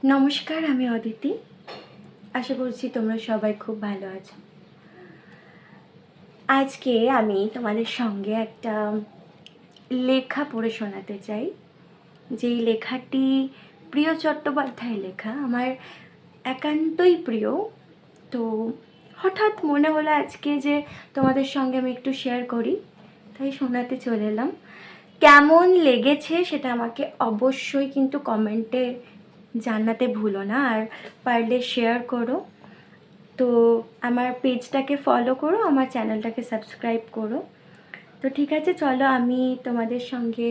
নমস্কার, আমি অদিতি। আশা করছি তোমরা সবাই খুব ভালো আছো। আজকে আমি তোমাদের সঙ্গে একটা লেখা পড়ে শোনাতে চাই, যেই লেখাটি প্রিয় চট্টোপাধ্যায়ের লেখা। আমার একান্তই প্রিয়। তো হঠাৎ মনে হলো আজকে যে তোমাদের সঙ্গে আমি একটু শেয়ার করি, তাই শোনাতে চলে এলাম। কেমন লেগেছে সেটা আমাকে অবশ্যই কিন্তু কমেন্টে জানাতে ভুলো না, আর পারলে শেয়ার করো। তো আমার পেজটাকে ফলো করো, আমার চ্যানেলটাকে সাবস্ক্রাইব করো। তো ঠিক আছে, চলো আমি তোমাদের সঙ্গে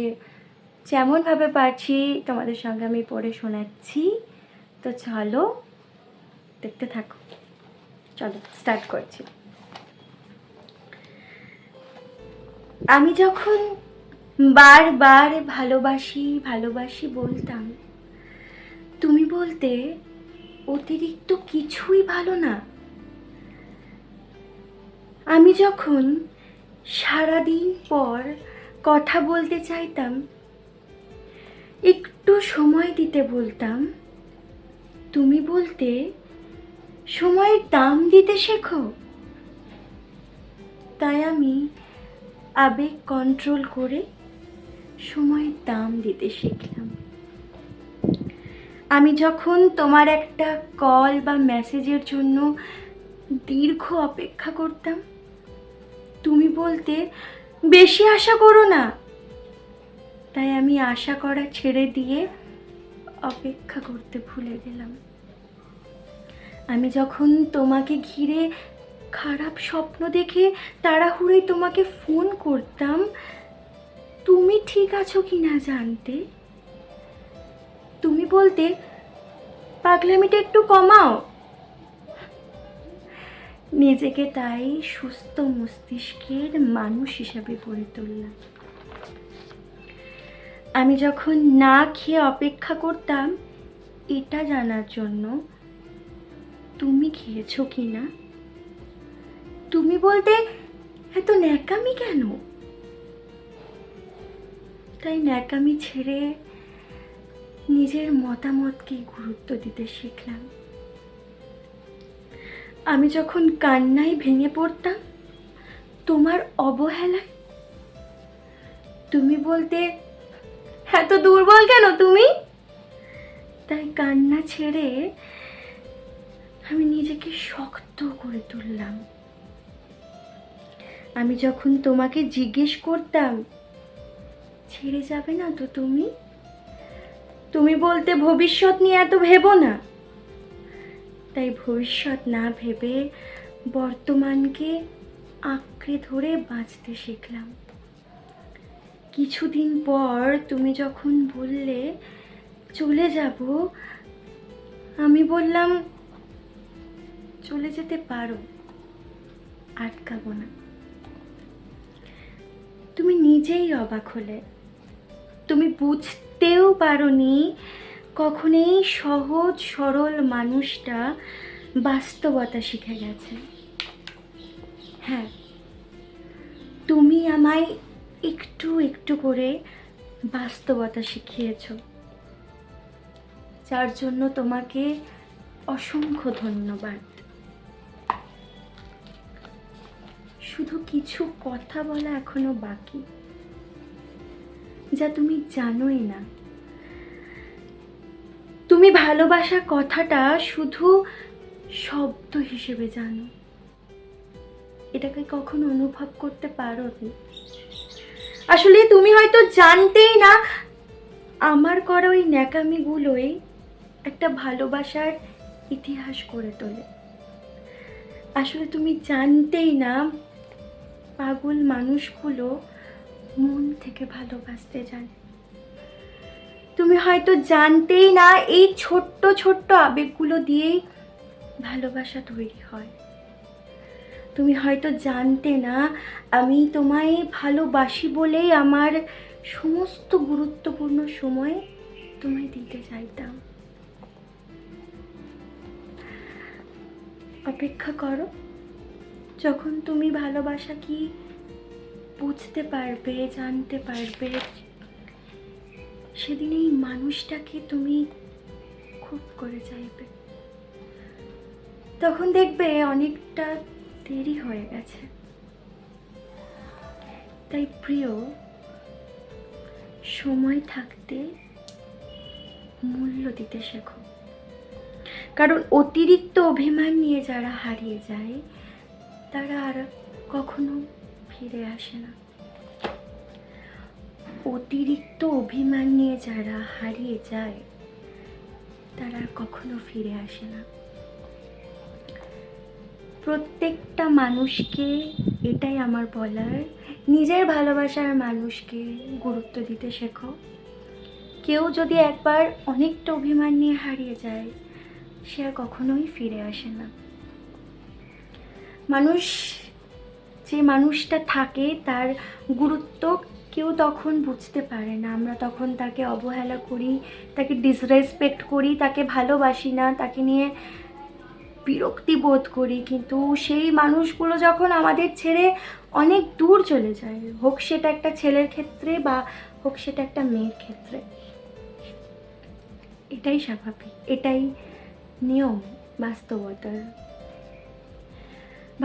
যেমনভাবে পারছি তোমাদের সঙ্গে আমি পড়ে শোনাচ্ছি। তো চলো দেখতে থাকো। চলো স্টার্ট করছি। আমি যখন বারবার ভালোবাসি ভালোবাসি বলতাম, তুমি বলতে অতিরিক্ত কিছুই ভালো না। আমি যখন সারাদিন পর কথা বলতে চাইতাম, একটু সময় দিতে বলতাম, তুমি বলতে সময়ের দাম দিতে শেখো। তাই আমি আবেগ কন্ট্রোল করে সময়ের দাম দিতে শিখলাম। আমি যখন তোমার একটা কল বা মেসেজের জন্য দীর্ঘ অপেক্ষা করতাম, তুমি বলতে বেশি আশা করো না। তাই আমি আশা করা ছেড়ে দিয়ে অপেক্ষা করতে ভুলে গেলাম। আমি যখন তোমাকে ঘিরে খারাপ স্বপ্ন দেখে তাড়াহুড়োয় তোমাকে ফোন করতাম, তুমি ঠিক আছো কি না জানতে, তুমি বলতে পাগলামিটা একটু কমাও। নিজেকে তাই সুস্থ মস্তিষ্কের মানুষ হিসাবে গড়ে তুললাম। আমি যখন না খেয়ে অপেক্ষা করতাম এটা জানার জন্য তুমি খেয়েছো কি না, তুমি বলতে এত ন্যাকামি কেন। তাই ন্যাকামি ছেড়ে নিজের মতামতকে গুরুত্ব দিতে শিখলাম। আমি যখন কান্নায় ভেঙে পড়তাম তোমার অবহেলায়, তুমি বলতে এত দুর্বল কেন তুমি। তাই কান্না ছেড়ে আমি নিজেকে শক্ত করে তুললাম। আমি যখন তোমাকে জিজ্ঞেস করতাম ছেড়ে যাবে না তো তুমি, তুমি বলতে ভবিষ্যৎ নিয়ে এত ভেবো না। তাই ভবিষ্যৎ না ভেবে বর্তমানকে আঁকড়ে ধরে বাঁচতে শিখলাম। কিছুদিন পর তুমি যখন বললে চলে যাব, আমি বললাম চলে যেতে পারো, আটকাবো না। তুমি নিজেই অবাক হলে, তুমি বুঝতেও পারোনি কখন এই সহজ সরল মানুষটা বাস্তবতা শিখে গেছে। হ্যাঁ, তুমি আমায় একটু একটু করে বাস্তবতা শিখিয়েছো, যার জন্য তোমাকে অসংখ্য ধন্যবাদ। শুধু কিছু কথা বলা এখনো বাকি, যা তুমি জানোই না। তুমি ভালোবাসা কথাটা শুধু শব্দ হিসেবে জানো, এটাকে কখনো অনুভব করতে পারোনি। আসলে তুমি হয়তো জানতেই না আমার করা ওই ন্যাকামিগুলোই একটা ভালোবাসার ইতিহাস করে তোলে। আসলে তুমি জানতেই না পাগল মানুষগুলো মন থেকে ভালোবাসতে জানে। তুমি হয়তো জানতেই না এই ছোট্ট ছোট্ট আবেগগুলো দিয়েই ভালোবাসা তৈরি হয়। তুমি হয়তো জানতে না আমি তোমায় ভালোবাসি বলেই আমার সমস্ত গুরুত্বপূর্ণ সময় তোমায় দিতে চাইতাম। অপেক্ষা করো, যখন তুমি ভালোবাসা কি বুঝতে পারবে, জানতে পারবে, সেদিন এই মানুষটাকে তুমি খুব করে চাইবে, তখন দেখবে অনেকটা দেরি হয়ে গেছে। তাই প্রিয়, সময় থাকতে মূল্য দিতে শেখো, কারণ অতিরিক্ত অভিমান নিয়ে যারা হারিয়ে যায় তারা আর কখনো ফিরে আসে না। অতিরিক্ত অভিমান নিয়ে যারা হারিয়ে যায় তারা আর কখনো ফিরে আসে না। প্রত্যেকটা মানুষকে এটাই আমার বলার, নিজের ভালোবাসার মানুষকে গুরুত্ব দিতে শেখো। কেউ যদি একবার অনেকটা অভিমান নিয়ে হারিয়ে যায় সে আর কখনোই ফিরে আসে না। যে মানুষটা থাকে তার গুরুত্ব কেউ তখন বুঝতে পারে না। আমরা তখন তাকে অবহেলা করি, তাকে ডিসরেসপেক্ট করি, তাকে ভালোবাসি না, তাকে নিয়ে বিরক্তি বোধ করি। কিন্তু সেই মানুষগুলো যখন আমাদের ছেড়ে অনেক দূর চলে যায়, হোক সেটা একটা ছেলের ক্ষেত্রে বা হোক সেটা একটা মেয়ের ক্ষেত্রে, এটাই স্বাভাবিক, এটাই নিয়ম বাস্তবতার।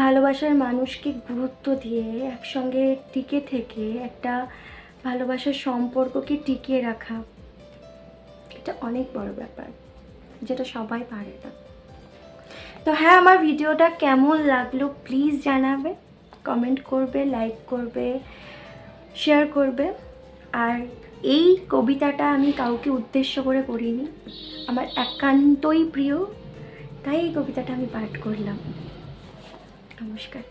ভালোবাসার মানুষকে গুরুত্ব দিয়ে একসঙ্গে টিকে থেকে একটা ভালোবাসার সম্পর্ককে টিকিয়ে রাখা, এটা অনেক বড় ব্যাপার, যেটা সবাই পারে না। তো হ্যাঁ, আমার ভিডিওটা কেমন লাগলো প্লিজ জানাবে, কমেন্ট করবে, লাইক করবে, শেয়ার করবে। আর এই কবিতাটা আমি কাউকে উদ্দেশ্য করে করিনি, আমার একান্তই প্রিয়, তাই এই কবিতাটা আমি পাঠ করলাম। নমস্কার।